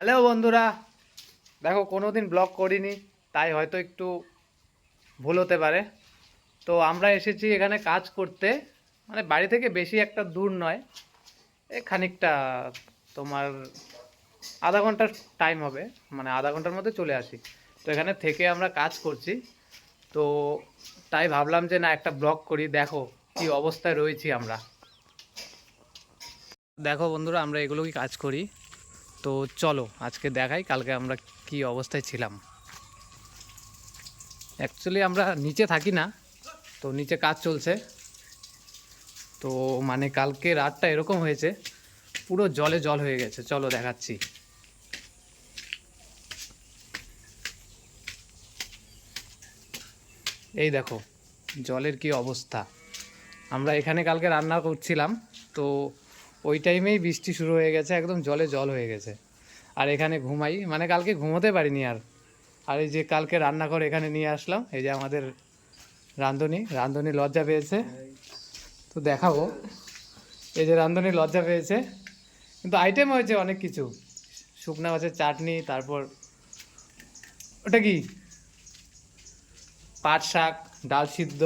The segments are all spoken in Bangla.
হ্যালো বন্ধুরা, দেখো কোনোদিন ব্লগ করিনি, তাই হয়তো একটু ভুল হতে পারে। তো আমরা এসেছি এখানে কাজ করতে, মানে বাড়ি থেকে বেশি একটা দূর নয়, খানিকটা তোমার আধা ঘন্টার টাইম হবে, মানে আধা ঘন্টার মধ্যে চলে আসি। তো এখানে থেকে আমরা কাজ করছি, তো তাই ভাবলাম যে না একটা ব্লগ করি। দেখো কি অবস্থায় রয়েছি আমরা। দেখো বন্ধুরা, আমরা এগুলোই কাজ করি। তো চলো আজকে দেখাই কালকে আমরা কি অবস্থায় ছিলাম। অ্যাকচুয়ালি আমরা নিচে থাকি না, তো নিচে কাজ চলছে। তো মানে কালকে রাতটা এরকম হয়েছে, পুরো জলে জল হয়ে গেছে। চলো দেখাচ্ছি। এই দেখো জলের কি অবস্থা। আমরা এখানে কালকে রান্না করছিলাম, তো ওই টাইমেই বৃষ্টি শুরু হয়ে গেছে, একদম জলে জল হয়ে গেছে। আর এখানে ঘুমাই, মানে কালকে ঘুমোতে পারিনি আর। আর এই যে কালকে রান্নাঘর এখানে নিয়ে আসলাম, এই যে আমাদের রাঁধুনি রাঁধুনি লজ্জা পেয়েছে, তো দেখাবো। এই যে রাঁধুনি লজ্জা পেয়েছে, কিন্তু আইটেম হয়েছে অনেক কিছু। শুকনা মাছের চাটনি, তারপর ওটা কি পাট শাক, ডাল সিদ্ধ,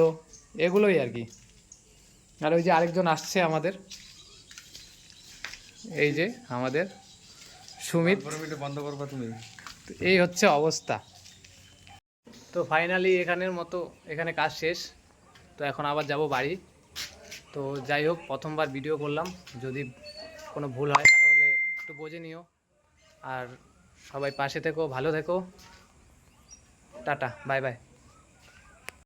এগুলোই আর কি। আর ওই যে আরেকজন আসছে আমাদের, এই যে আমাদের সুমিত। বন্ধ করবা তুমি? এই হচ্ছে অবস্থা। তো ফাইনালি এখানের মতো এখানে কাজ শেষ। তো এখন আবার যাব বাড়ি। তো যাই হোক, প্রথমবার ভিডিও করলাম, যদি কোনো ভুল হয় তাহলে একটু বুঝে নিও। আর সবাই পাশে থেকো, ভালো থেকো। Tata, bye bye.